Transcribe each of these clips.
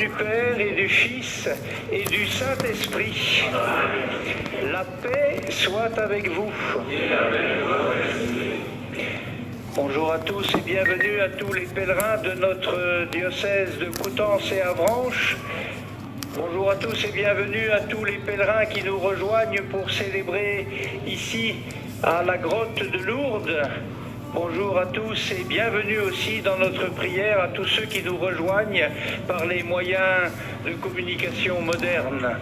du Père et du Fils et du Saint-Esprit. La paix soit avec vous. Bonjour à tous et bienvenue à tous les pèlerins de notre diocèse de Coutances et Avranches. Bonjour à tous et bienvenue à tous les pèlerins qui nous rejoignent pour célébrer ici à la grotte de Lourdes. Bonjour à tous et bienvenue aussi dans notre prière à tous ceux qui nous rejoignent par les moyens de communication modernes.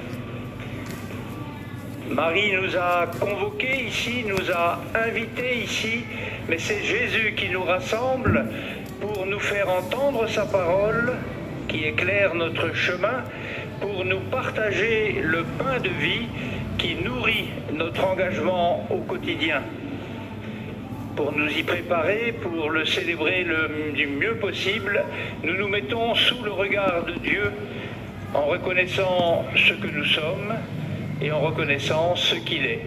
Marie nous a convoqués ici, nous a invités ici, mais c'est Jésus qui nous rassemble pour nous faire entendre sa parole qui éclaire notre chemin, pour nous partager le pain de vie qui nourrit notre engagement au quotidien. Pour nous y préparer, pour le célébrer du mieux possible, nous nous mettons sous le regard de Dieu en reconnaissant ce que nous sommes et en reconnaissant ce qu'il est.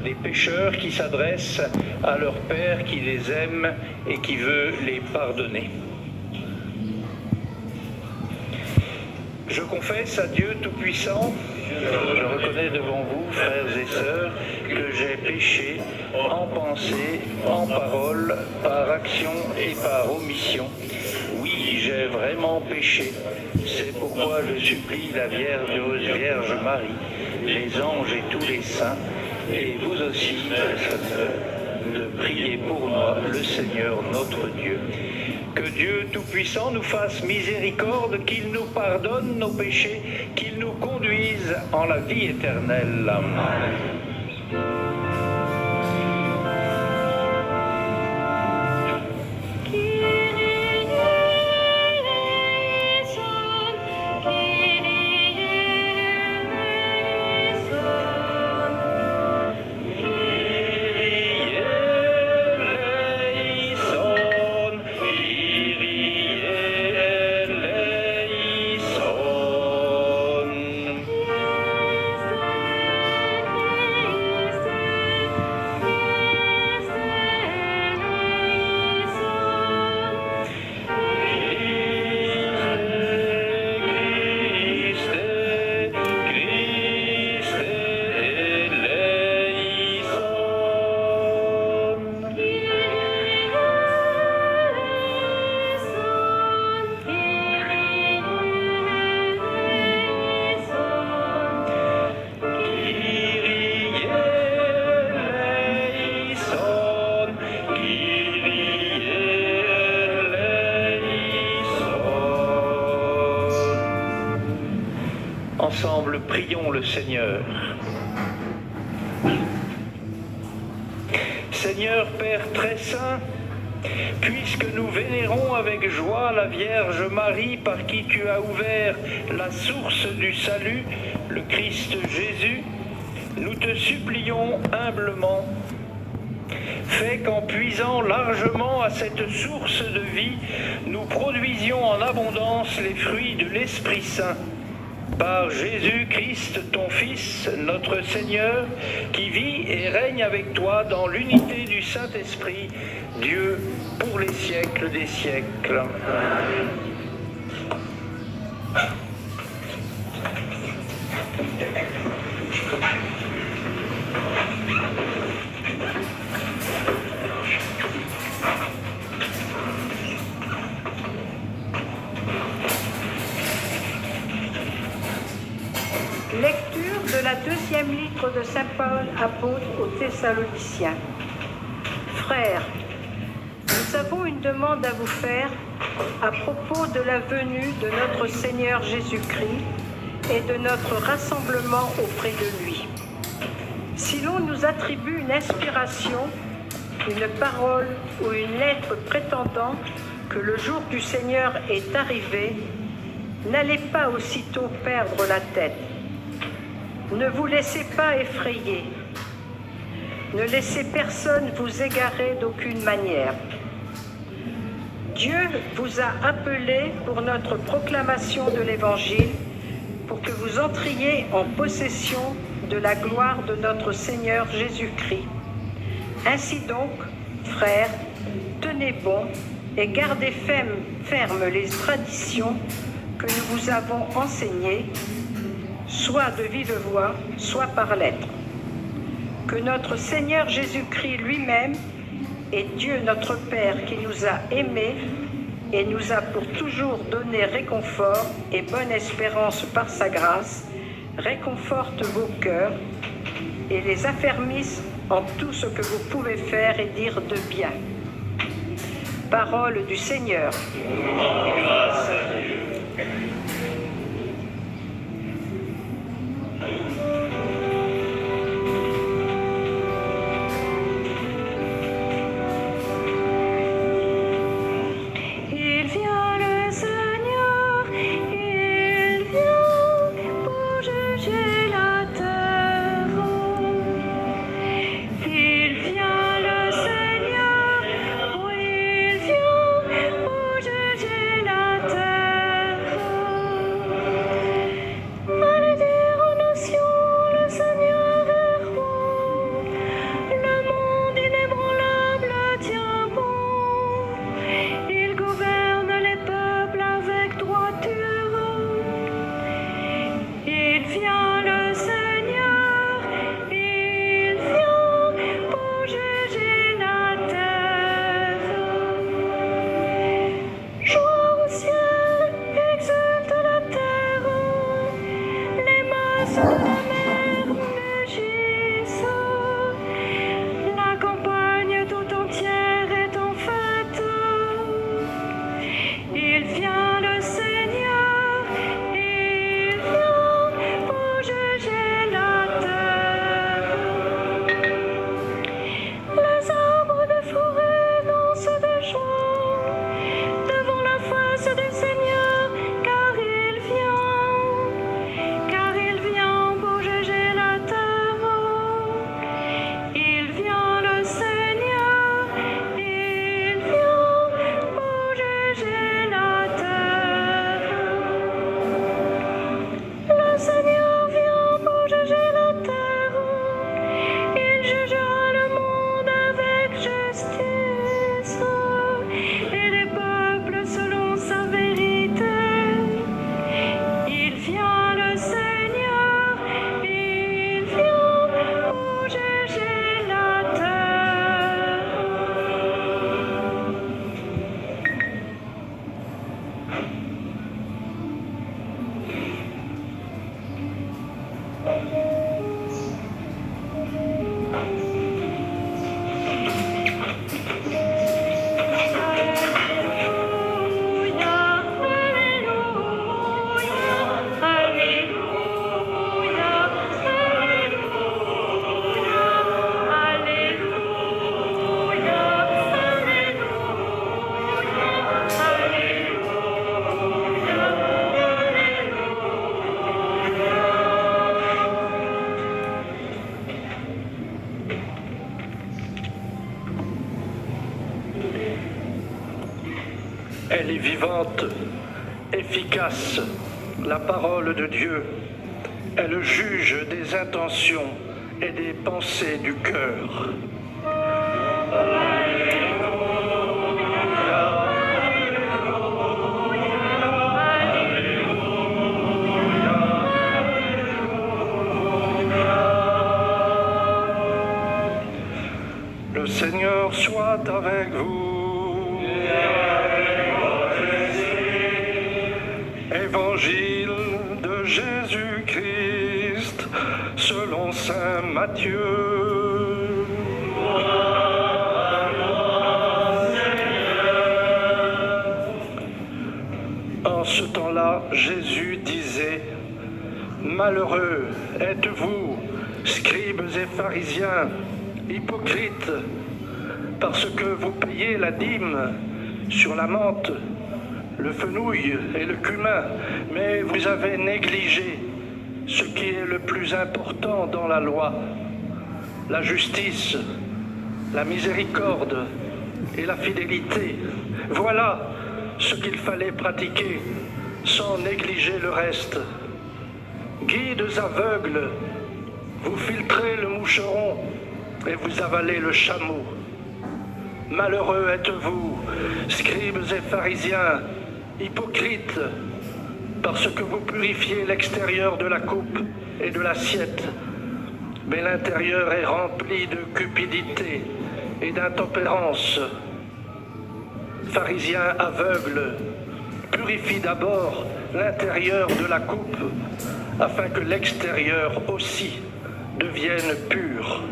Des pécheurs qui s'adressent à leur Père qui les aime et qui veut les pardonner. Je confesse à Dieu Tout-Puissant, je reconnais devant vous, frères et sœurs, que j'ai péché en pensée, en parole, par action et par omission. Oui, j'ai vraiment péché. C'est pourquoi je supplie la Vierge Marie, les anges et tous les saints, et vous aussi, de prier pour moi, le Seigneur notre Dieu. Que Dieu Tout-Puissant nous fasse miséricorde, qu'il nous pardonne nos péchés, qu'il nous conduise en la vie éternelle. Amen. Ensemble, prions le Seigneur. Seigneur Père très saint, puisque nous vénérons avec joie la Vierge Marie par qui tu as ouvert la source du salut, le Christ Jésus, nous te supplions humblement, fais qu'en puisant largement à cette source de vie, nous produisions en abondance les fruits de l'Esprit Saint. Par Jésus-Christ, ton Fils, notre Seigneur, qui vit et règne avec toi dans l'unité du Saint-Esprit, Dieu, pour les siècles des siècles. Amen. Lecture de la deuxième lettre de saint Paul, apôtre aux Thessaloniciens. Frères, nous avons une demande à vous faire à propos de la venue de notre Seigneur Jésus-Christ et de notre rassemblement auprès de lui. Si l'on nous attribue une inspiration, une parole ou une lettre prétendant que le jour du Seigneur est arrivé, n'allez pas aussitôt perdre la tête. Ne vous laissez pas effrayer. Ne laissez personne vous égarer d'aucune manière. Dieu vous a appelé pour notre proclamation de l'Évangile, pour que vous entriez en possession de la gloire de notre Seigneur Jésus-Christ. Ainsi donc, frères, tenez bon et gardez ferme les traditions que nous vous avons enseignées, soit de vive voix, soit par lettre. Que notre Seigneur Jésus-Christ lui-même et Dieu notre Père qui nous a aimés et nous a pour toujours donné réconfort et bonne espérance par sa grâce, réconforte vos cœurs et les affermisse en tout ce que vous pouvez faire et dire de bien. Parole du Seigneur. Grâce à Dieu. Elle est vivante, efficace, la parole de Dieu. Elle juge des intentions et des pensées du cœur. Le Seigneur soit avec vous. Évangile de Jésus-Christ selon saint Matthieu. En ce temps-là, Jésus disait: Malheureux êtes-vous, scribes et pharisiens, hypocrites, parce que vous payez la dîme sur la menthe, le fenouil et le cumin, mais vous avez négligé ce qui est le plus important dans la loi, la justice, la miséricorde et la fidélité. Voilà ce qu'il fallait pratiquer sans négliger le reste. Guides aveugles, vous filtrez le moucheron et vous avalez le chameau. Malheureux êtes-vous, scribes et pharisiens, hypocrites, parce que vous purifiez l'extérieur de la coupe et de l'assiette, mais l'intérieur est rempli de cupidité et d'intempérance. Pharisiens aveugles, purifie d'abord l'intérieur de la coupe, afin que l'extérieur aussi devienne pur.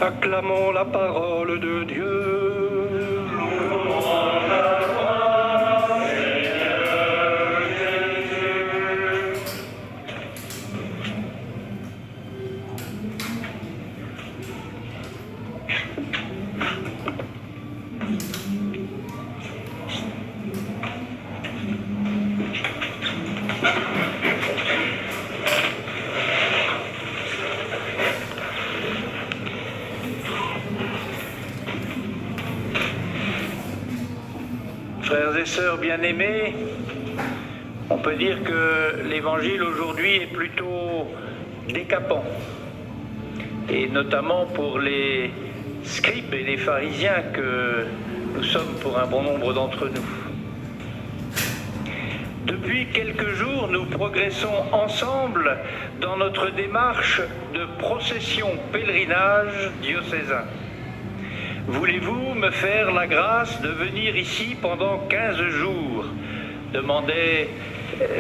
Acclamons la parole de Dieu. Frères et sœurs bien-aimés, on peut dire que l'évangile aujourd'hui est plutôt décapant, et notamment pour les scribes et les pharisiens que nous sommes pour un bon nombre d'entre nous. Depuis quelques jours, nous progressons ensemble dans notre démarche de procession pèlerinage diocésain. Voulez-vous me faire la grâce de venir ici pendant 15 jours ? Demandait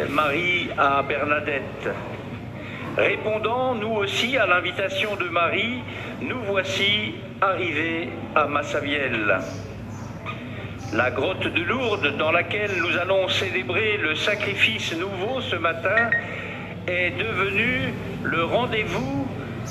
Marie à Bernadette. Répondant nous aussi à l'invitation de Marie, nous voici arrivés à Massavielle. La grotte de Lourdes, dans laquelle nous allons célébrer le sacrifice nouveau ce matin, est devenue le rendez-vous,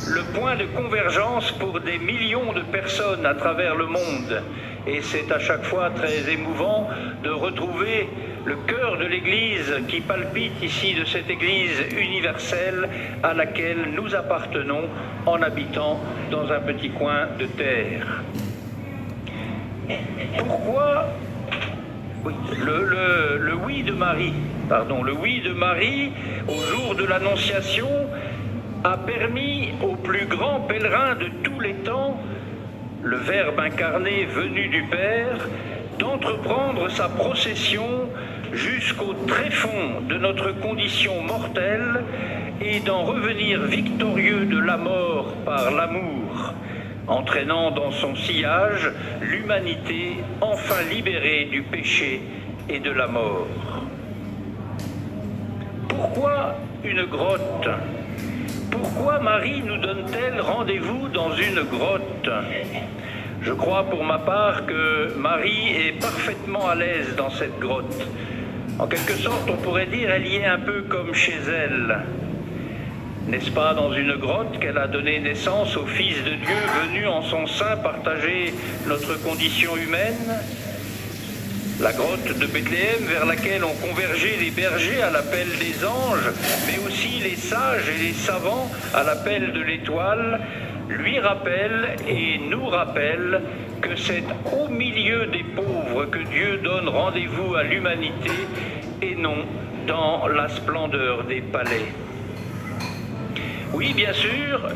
le point de convergence pour des millions de personnes à travers le monde. Et c'est à chaque fois très émouvant de retrouver le cœur de l'Église qui palpite ici, de cette Église universelle à laquelle nous appartenons en habitant dans un petit coin de terre. Pourquoi le oui de Marie, au jour de l'Annonciation, a permis au plus grand pèlerin de tous les temps, le Verbe incarné venu du Père, d'entreprendre sa procession jusqu'au tréfonds de notre condition mortelle et d'en revenir victorieux de la mort par l'amour, entraînant dans son sillage l'humanité enfin libérée du péché et de la mort. Pourquoi une grotte ? Pourquoi Marie nous donne-t-elle rendez-vous dans une grotte ? Je crois pour ma part que Marie est parfaitement à l'aise dans cette grotte. En quelque sorte, on pourrait dire elle y est un peu comme chez elle. N'est-ce pas dans une grotte qu'elle a donné naissance au Fils de Dieu venu en son sein partager notre condition humaine ? La grotte de Bethléem vers laquelle ont convergé les bergers à l'appel des anges, mais aussi les sages et les savants à l'appel de l'étoile, lui rappelle et nous rappelle que c'est au milieu des pauvres que Dieu donne rendez-vous à l'humanité et non dans la splendeur des palais. Oui, bien sûr,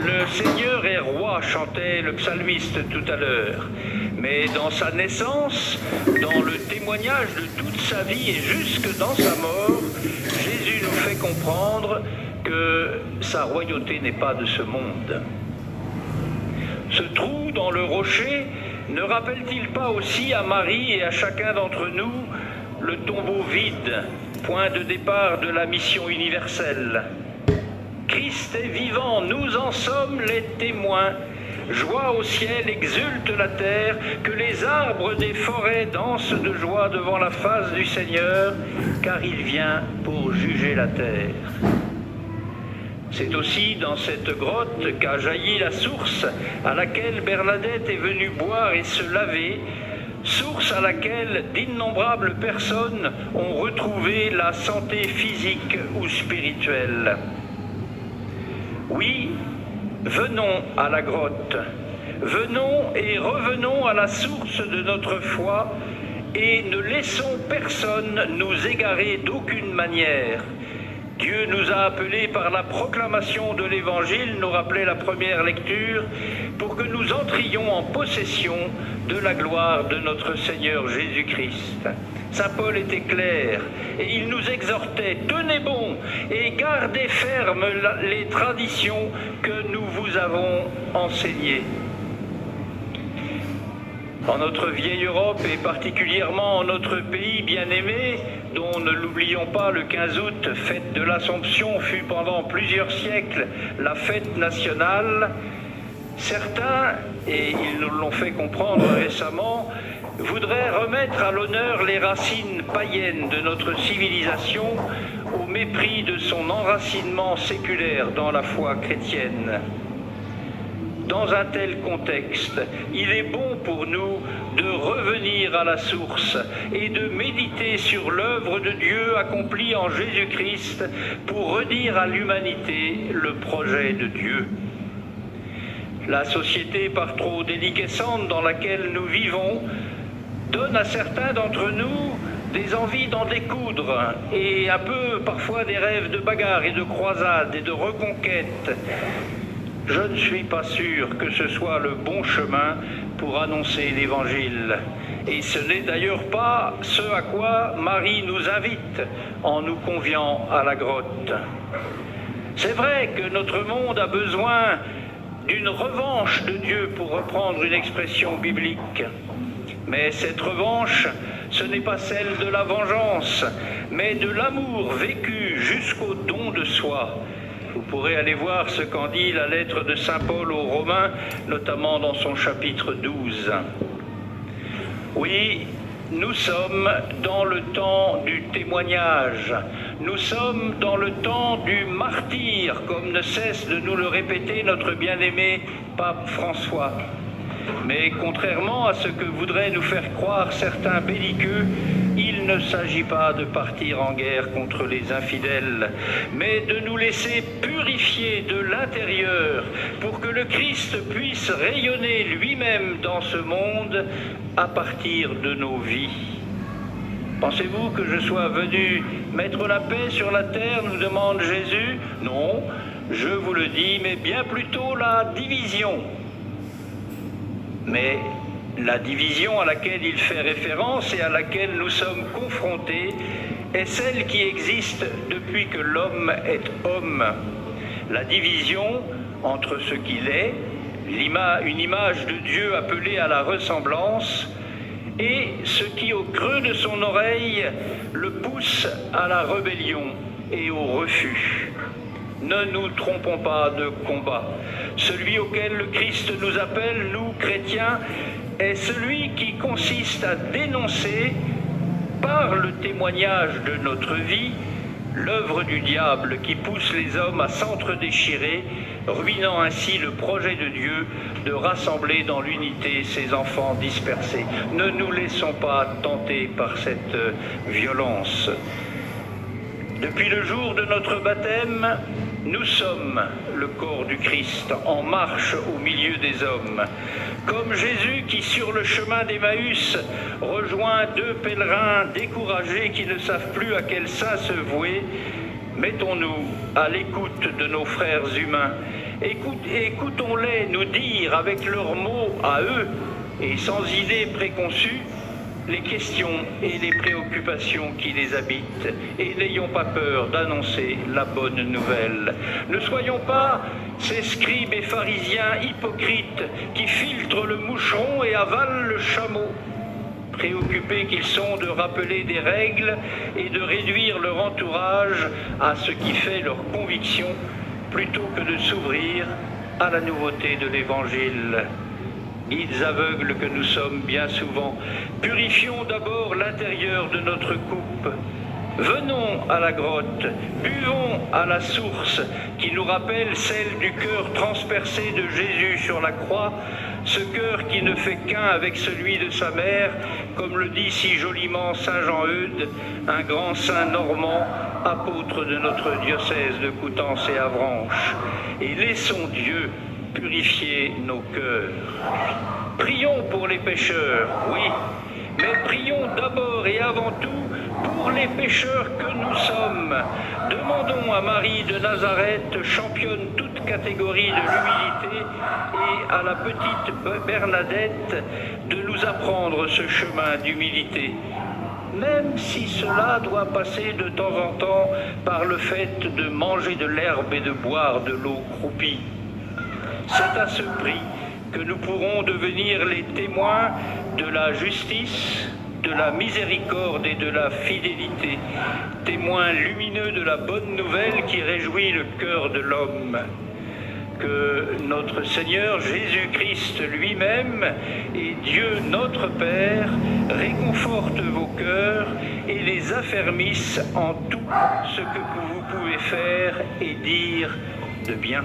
le Seigneur est roi, chantait le psalmiste tout à l'heure. Mais dans sa naissance, dans le témoignage de toute sa vie et jusque dans sa mort, Jésus nous fait comprendre que sa royauté n'est pas de ce monde. Ce trou dans le rocher ne rappelle-t-il pas aussi à Marie et à chacun d'entre nous le tombeau vide, point de départ de la mission universelle ? Christ est vivant, nous en sommes les témoins. Joie au ciel, exulte la terre, que les arbres des forêts dansent de joie devant la face du Seigneur, car il vient pour juger la terre. C'est aussi dans cette grotte qu'a jailli la source à laquelle Bernadette est venue boire et se laver, source à laquelle d'innombrables personnes ont retrouvé la santé physique ou spirituelle. Oui, venons à la grotte, venons et revenons à la source de notre foi et ne laissons personne nous égarer d'aucune manière. Dieu nous a appelés par la proclamation de l'Évangile, nous rappelait la première lecture, pour que nous entrions en possession de la gloire de notre Seigneur Jésus-Christ. Saint Paul était clair et il nous exhortait, tenez bon et gardez ferme les traditions que nous vous avons enseignées. En notre vieille Europe et particulièrement en notre pays bien-aimé, dont, ne l'oublions pas, le 15 août, fête de l'Assomption, fut pendant plusieurs siècles la fête nationale, certains, et ils nous l'ont fait comprendre récemment, voudraient remettre à l'honneur les racines païennes de notre civilisation au mépris de son enracinement séculaire dans la foi chrétienne. Dans un tel contexte, il est bon pour nous de revenir à la source et de méditer sur l'œuvre de Dieu accomplie en Jésus-Christ pour redire à l'humanité le projet de Dieu. La société par trop déliquescente dans laquelle nous vivons donne à certains d'entre nous des envies d'en découdre et un peu parfois des rêves de bagarre et de croisade et de reconquête. Je ne suis pas sûr que ce soit le bon chemin pour annoncer l'Évangile. Et ce n'est d'ailleurs pas ce à quoi Marie nous invite en nous conviant à la grotte. C'est vrai que notre monde a besoin d'une revanche de Dieu, pour reprendre une expression biblique. Mais cette revanche, ce n'est pas celle de la vengeance, mais de l'amour vécu jusqu'au don de soi. Vous pourrez aller voir ce qu'en dit la lettre de Saint Paul aux Romains, notamment dans son chapitre 12. Oui, nous sommes dans le temps du témoignage, nous sommes dans le temps du martyr, comme ne cesse de nous le répéter notre bien-aimé pape François. Mais contrairement à ce que voudraient nous faire croire certains belliqueux, il ne s'agit pas de partir en guerre contre les infidèles, mais de nous laisser purifier de l'intérieur pour que le Christ puisse rayonner lui-même dans ce monde à partir de nos vies. Pensez-vous que je sois venu mettre la paix sur la terre, nous demande Jésus? Non, je vous le dis, mais bien plutôt la division. Mais la division à laquelle il fait référence et à laquelle nous sommes confrontés est celle qui existe depuis que l'homme est homme. La division entre ce qu'il est, une image de Dieu appelée à la ressemblance, et ce qui, au creux de son oreille, le pousse à la rébellion et au refus. Ne nous trompons pas de combat. Celui auquel le Christ nous appelle, nous, chrétiens, est celui qui consiste à dénoncer, par le témoignage de notre vie, l'œuvre du diable qui pousse les hommes à s'entre-déchirer, ruinant ainsi le projet de Dieu de rassembler dans l'unité ses enfants dispersés. Ne nous laissons pas tenter par cette violence. Depuis le jour de notre baptême, nous sommes le corps du Christ en marche au milieu des hommes. Comme Jésus qui, sur le chemin d'Emmaüs, rejoint deux pèlerins découragés qui ne savent plus à quel saint se vouer, mettons-nous à l'écoute de nos frères humains. Écoutons-les nous dire avec leurs mots à eux et sans idées préconçues les questions et les préoccupations qui les habitent, et n'ayons pas peur d'annoncer la bonne nouvelle. Ne soyons pas ces scribes et pharisiens hypocrites qui filtrent le moucheron et avalent le chameau, préoccupés qu'ils sont de rappeler des règles et de réduire leur entourage à ce qui fait leur conviction, plutôt que de s'ouvrir à la nouveauté de l'Évangile. Guides aveugles que nous sommes bien souvent, purifions d'abord l'intérieur de notre coupe. Venons à la grotte, buvons à la source qui nous rappelle celle du cœur transpercé de Jésus sur la croix, ce cœur qui ne fait qu'un avec celui de sa mère, comme le dit si joliment saint Jean-Eudes, un grand saint normand, apôtre de notre diocèse de Coutances et Avranches. Et laissons Dieu purifier nos cœurs. Prions pour les pécheurs, oui, mais prions d'abord et avant tout pour les pécheurs que nous sommes, femmes. Demandons à Marie de Nazareth, championne toute catégorie de l'humilité, et à la petite Bernadette de nous apprendre ce chemin d'humilité, même si cela doit passer de temps en temps par le fait de manger de l'herbe et de boire de l'eau croupie. C'est à ce prix que nous pourrons devenir les témoins de la justice, de la miséricorde et de la fidélité, témoins lumineux de la bonne nouvelle qui réjouit le cœur de l'homme. Que notre Seigneur Jésus-Christ lui-même et Dieu notre Père réconfortent vos cœurs et les affermissent en tout ce que vous pouvez faire et dire de bien.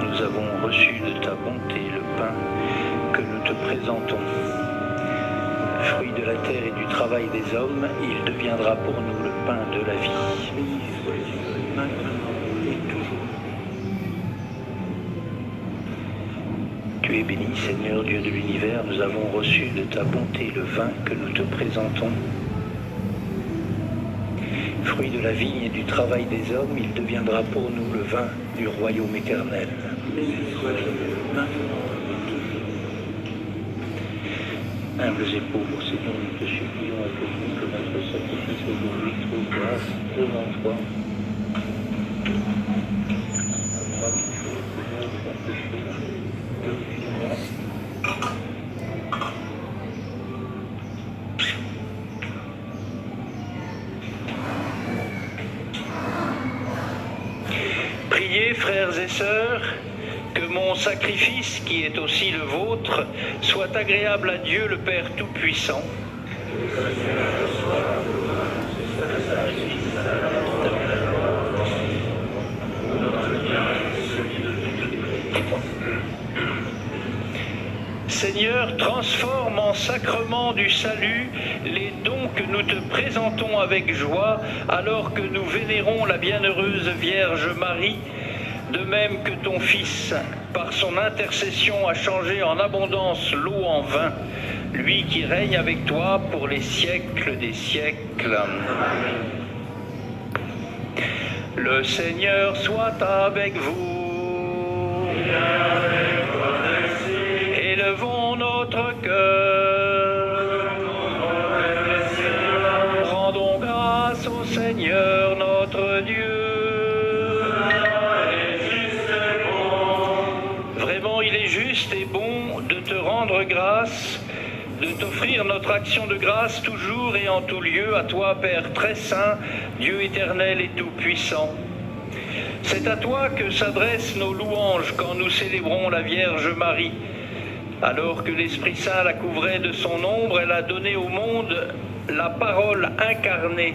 Nous avons reçu de ta bonté le pain que nous te présentons. Fruit de la terre et du travail des hommes, il deviendra pour nous le pain de la vie. Maintenant et toujours. Tu es béni, Seigneur Dieu de l'univers, nous avons reçu de ta bonté le vin que nous te présentons. Fruit de la vigne et du travail des hommes, il deviendra pour nous le vin du royaume éternel. Humbles et pauvres, Seigneur, nous te supplions, accueille-nous que notre sacrifice aujourd'hui trouve grâce devant toi. Priez, frères et sœurs, que mon sacrifice, qui est aussi le vôtre, soit agréable à Dieu le Père Tout-Puissant. Seigneur, transforme en sacrement du salut les dons que nous te présentons avec joie, alors que nous vénérons la bienheureuse Vierge Marie, de même que ton Fils, par son intercession, a changé en abondance l'eau en vin, lui qui règne avec toi pour les siècles des siècles. Le Seigneur soit avec vous. Élevons notre cœur. Rendons grâce au Seigneur notre Dieu. rendre grâce, de t'offrir notre action de grâce toujours et en tout lieu à toi, Père très saint, Dieu éternel et tout-puissant. C'est à toi que s'adressent nos louanges quand nous célébrons la Vierge Marie. Alors que l'Esprit Saint la couvrait de son ombre, elle a donné au monde la parole incarnée,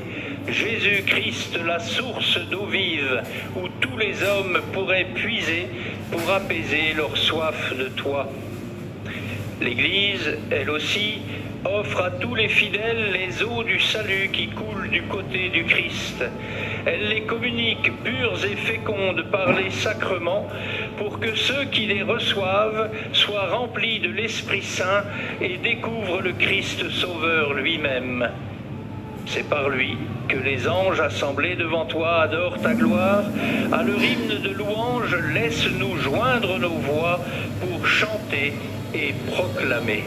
Jésus-Christ, la source d'eau vive, où tous les hommes pourraient puiser pour apaiser leur soif de toi. L'Église, elle aussi, offre à tous les fidèles les eaux du salut qui coulent du côté du Christ. Elle les communique pures et fécondes par les sacrements pour que ceux qui les reçoivent soient remplis de l'Esprit Saint et découvrent le Christ Sauveur lui-même. C'est par lui que les anges assemblés devant toi adorent ta gloire. À leur hymne de louange, laisse-nous joindre nos voix pour chanter et proclamer.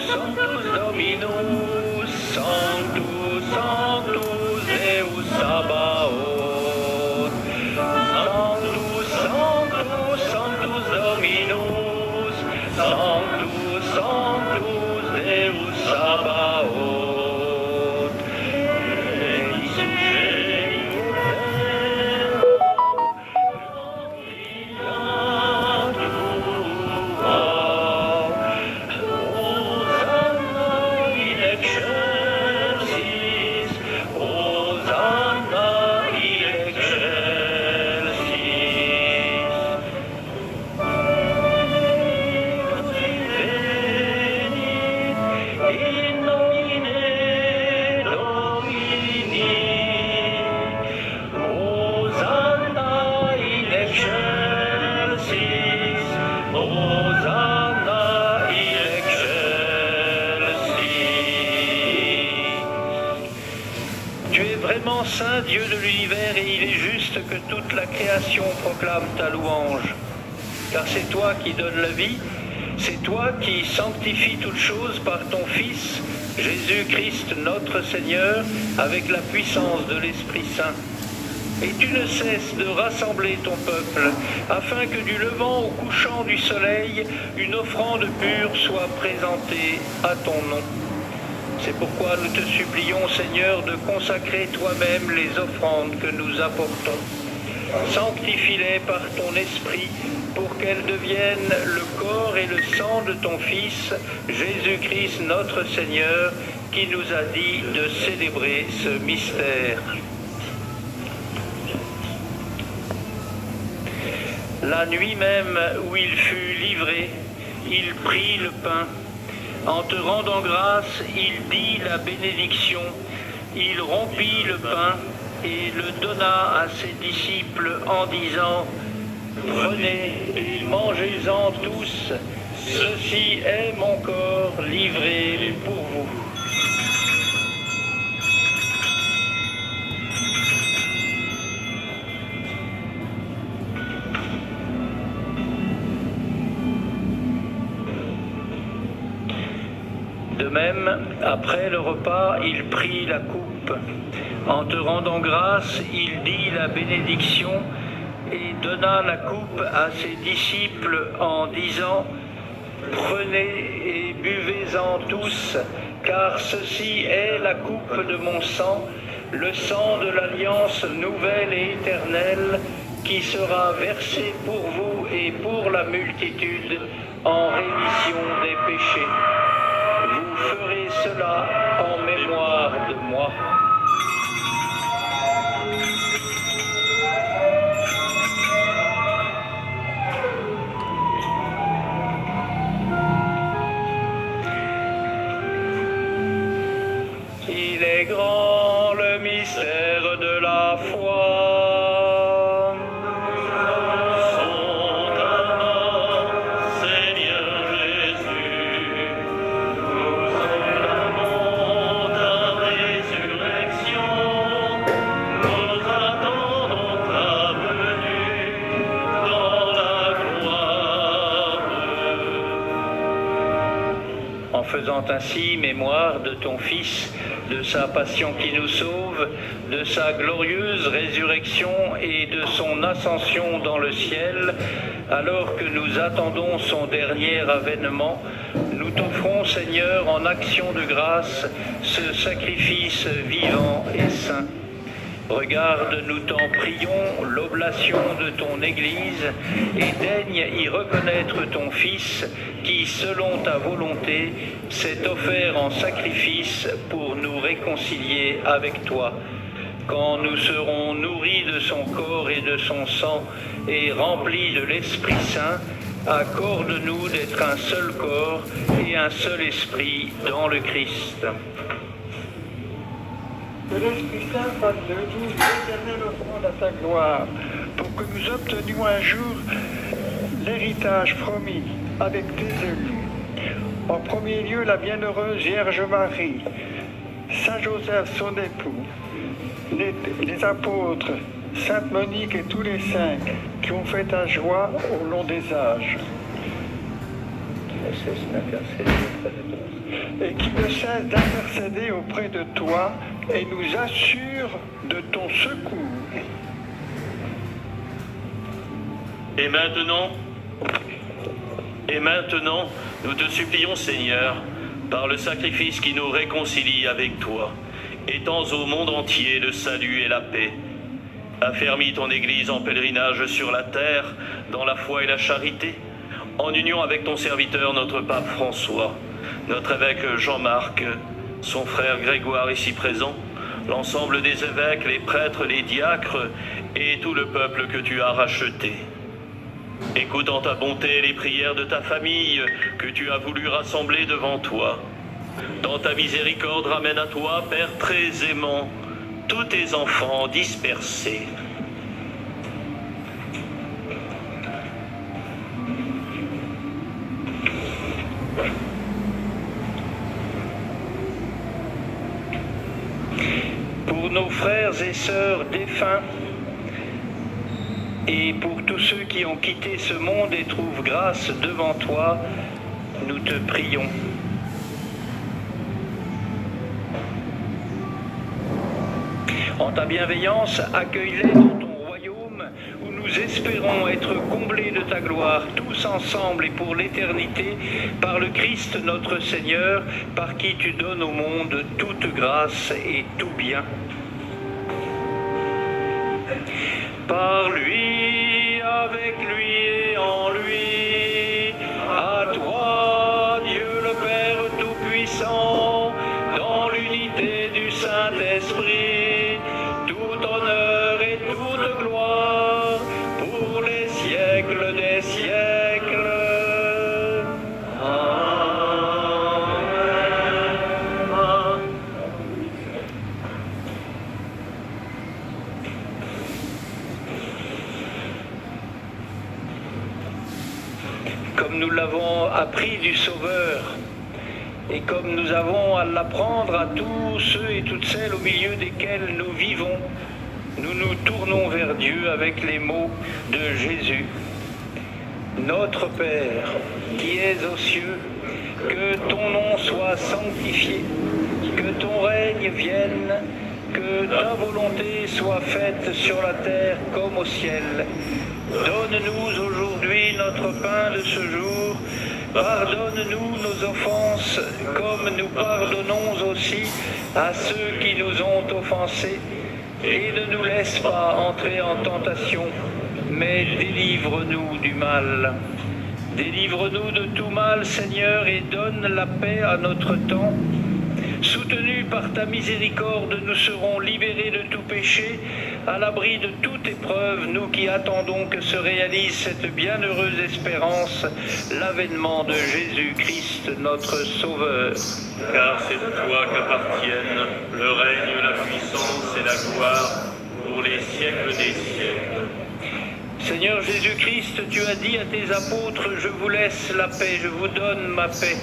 Sanctus Dominus, Sanctus, Sanctus Deus Sabaoth. Sanctus, Sanctus, Sanctus Dominus, Sanctus, Sanctus Deus Sabaoth. Saint Dieu de l'univers, et il est juste que toute la création proclame ta louange. Car c'est toi qui donnes la vie, c'est toi qui sanctifies toutes choses par ton Fils, Jésus-Christ notre Seigneur, avec la puissance de l'Esprit Saint. Et tu ne cesses de rassembler ton peuple, afin que du levant au couchant du soleil, une offrande pure soit présentée à ton nom. C'est pourquoi nous te supplions, Seigneur, de consacrer toi-même les offrandes que nous apportons. Sanctifie-les par ton esprit pour qu'elles deviennent le corps et le sang de ton Fils, Jésus-Christ notre Seigneur, qui nous a dit de célébrer ce mystère. La nuit même où il fut livré, il prit le pain. En te rendant grâce, il dit la bénédiction, il rompit le pain et le donna à ses disciples en disant « Prenez et mangez-en tous, ceci est mon corps livré pour vous. » De même, après le repas, il prit la coupe. En te rendant grâce, il dit la bénédiction et donna la coupe à ses disciples en disant « Prenez et buvez-en tous, car ceci est la coupe de mon sang, le sang de l'alliance nouvelle et éternelle, qui sera versé pour vous et pour la multitude en rémission des péchés. Vous ferez cela en mémoire de moi. » Il est grand le mystère de la foi. faisant ainsi mémoire de ton Fils, de sa passion qui nous sauve, de sa glorieuse résurrection et de son ascension dans le ciel, alors que nous attendons son dernier avènement, nous t'offrons, Seigneur, en action de grâce, ce sacrifice vivant et saint. Regarde, nous t'en prions, l'oblation de ton Église et daigne y reconnaître ton Fils qui, selon ta volonté, s'est offert en sacrifice pour nous réconcilier avec toi. Quand nous serons nourris de son corps et de son sang et remplis de l'Esprit Saint, accorde-nous d'être un seul corps et un seul esprit dans le Christ. Que l'Esprit Saint fasse de nous l'éternelle offrande à sa gloire, pour que nous obtenions un jour l'héritage promis avec tes élus. En premier lieu, la bienheureuse Vierge Marie, Saint Joseph, son époux, les apôtres, Sainte Monique et tous les saints qui ont fait ta joie au long des âges. Et qui ne cesse d'intercéder auprès de toi et nous assure de ton secours. Et maintenant, nous te supplions, Seigneur, par le sacrifice qui nous réconcilie avec toi, étends au monde entier le salut et la paix. Affermis ton Église en pèlerinage sur la terre, dans la foi et la charité, en union avec ton serviteur, notre pape François, notre évêque Jean-Marc, son frère Grégoire ici présent, l'ensemble des évêques, les prêtres, les diacres et tout le peuple que tu as racheté. Écoute en ta bonté les prières de ta famille que tu as voulu rassembler devant toi. Dans ta miséricorde, ramène à toi, Père très aimant, tous tes enfants dispersés. Pour nos frères et sœurs défunts, et pour tous ceux qui ont quitté ce monde et trouvent grâce devant toi, nous te prions. En ta bienveillance, accueille-les dans ton royaume où nous espérons être comblés de ta gloire tous ensemble et pour l'éternité par le Christ notre Seigneur, par qui tu donnes au monde toute grâce et tout bien. Par lui, avec lui et en lui, à toi, Dieu le Père Tout-Puissant, dans l'unité du Saint-Esprit, tout honneur et toute gloire, pour les siècles des siècles. Comme nous l'avons appris du Sauveur, et comme nous avons à l'apprendre à tous ceux et toutes celles au milieu desquels nous vivons, nous nous tournons vers Dieu avec les mots de Jésus. Notre Père, qui es aux cieux, que ton nom soit sanctifié, que ton règne vienne, que ta volonté soit faite sur la terre comme au ciel. Donne-nous aujourd'hui notre pain de ce jour. Pardonne-nous nos offenses, comme nous pardonnons aussi à ceux qui nous ont offensés. Et ne nous laisse pas entrer en tentation, mais délivre-nous du mal. Délivre-nous de tout mal, Seigneur, et donne la paix à notre temps. Soutenus par ta miséricorde, nous serons libérés de tout péché, à l'abri de toute épreuve, nous qui attendons que se réalise cette bienheureuse espérance, l'avènement de Jésus-Christ, notre Sauveur. Car c'est à toi qu'appartiennent le règne, la puissance et la gloire pour les siècles des siècles. Seigneur Jésus-Christ, tu as dit à tes apôtres, je vous laisse la paix, je vous donne ma paix.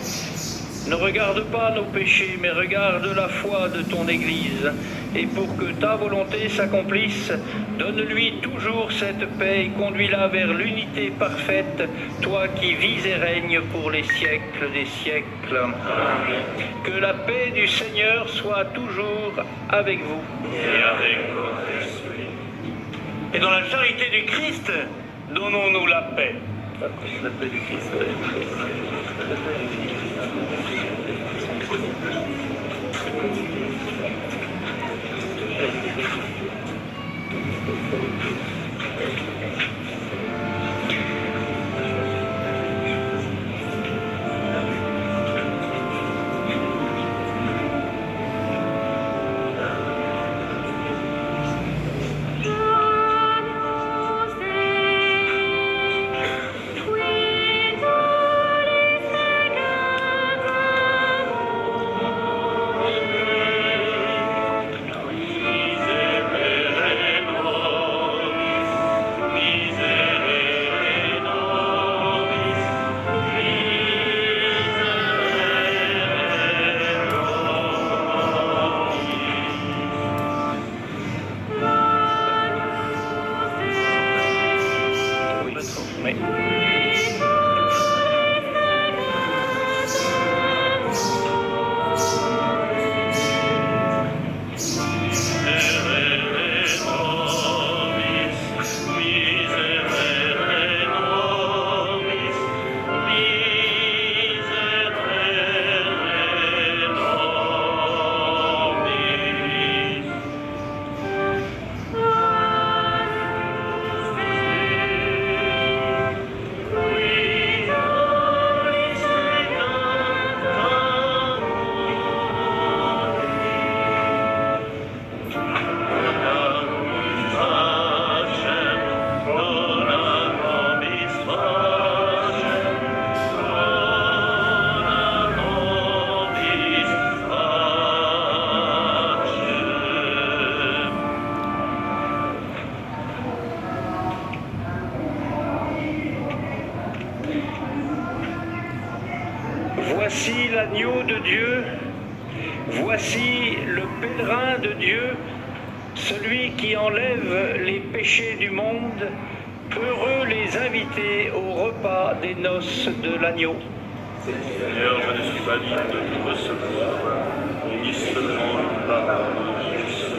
Ne regarde pas nos péchés, mais regarde la foi de ton Église. Et pour que ta volonté s'accomplisse, donne-lui toujours cette paix et conduis-la vers l'unité parfaite, toi qui vis et règnes pour les siècles des siècles. Que la paix du Seigneur soit toujours avec vous. Et avec votre esprit. Et dans la charité du Christ, donnons-nous la paix. La paix du Christ. Voici l'agneau de Dieu, voici le pèlerin de Dieu, celui qui enlève les péchés du monde. Heureux les invités au repas des noces de l'agneau. Seigneur, je ne suis pas digne de vous recevoir, mais dis seulement une parole de Jésus.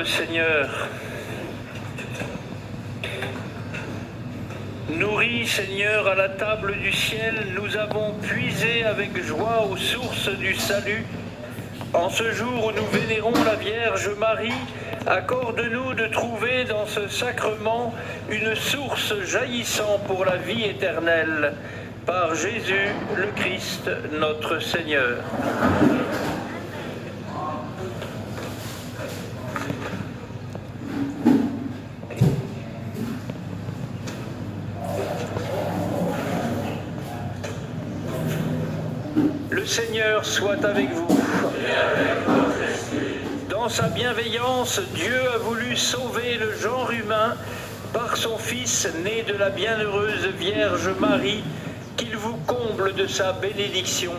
le Seigneur. Nourris, Seigneur, à la table du ciel, nous avons puisé avec joie aux sources du salut. En ce jour où nous vénérons la Vierge Marie, accorde-nous de trouver dans ce sacrement une source jaillissant pour la vie éternelle. Par Jésus le Christ, notre Seigneur. Le Seigneur soit avec vous. Dans sa bienveillance, Dieu a voulu sauver le genre humain par son Fils né de la bienheureuse Vierge Marie, qu'il vous comble de sa bénédiction.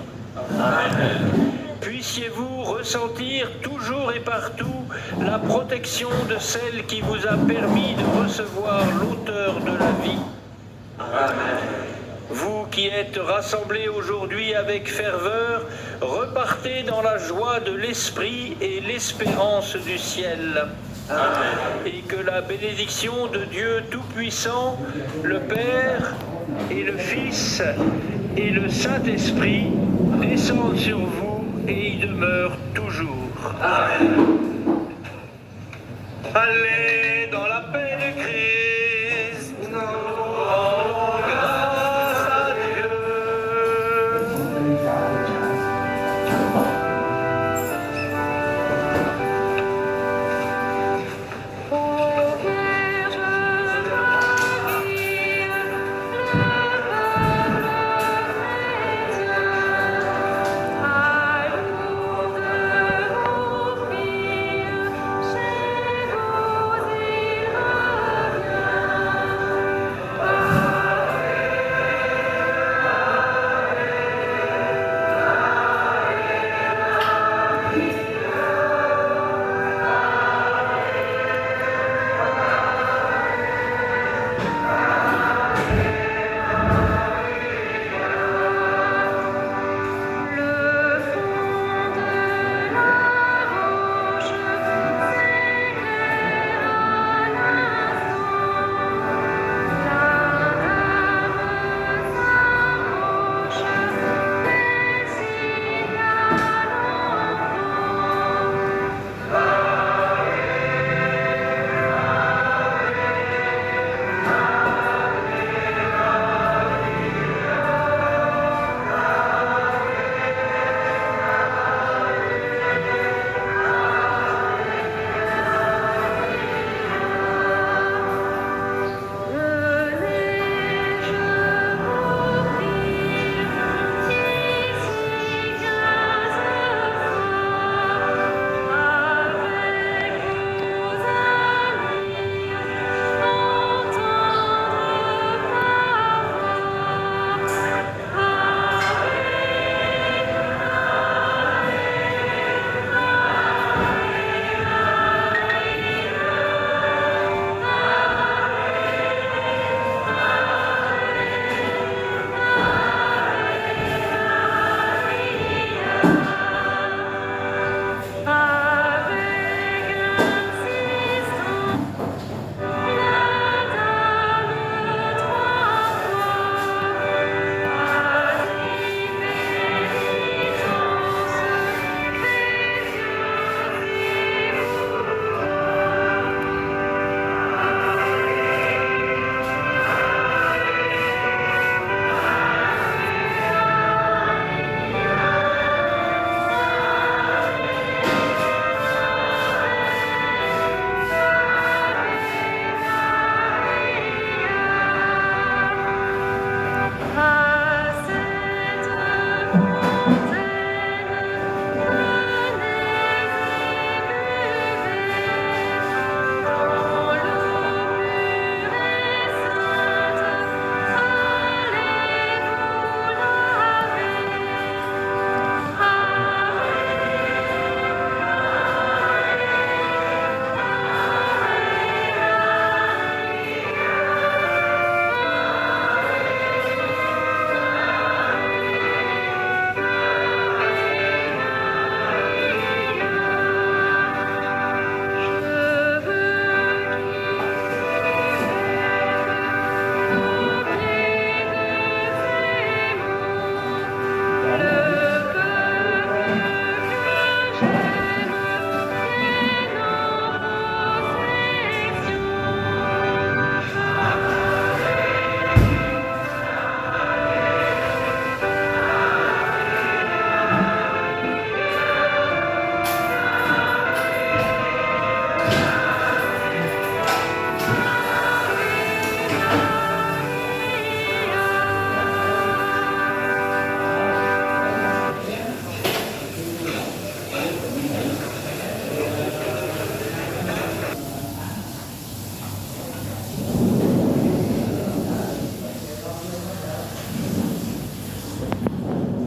Amen. Puissiez-vous ressentir toujours et partout la protection de celle qui vous a permis de recevoir l'auteur de la vie. Amen. Vous qui êtes rassemblés aujourd'hui avec ferveur, repartez dans la joie de l'Esprit et l'espérance du ciel. Amen. Et que la bénédiction de Dieu Tout-Puissant, le Père et le Fils et le Saint-Esprit descendent sur vous et y demeurent toujours. Amen. Alléluia.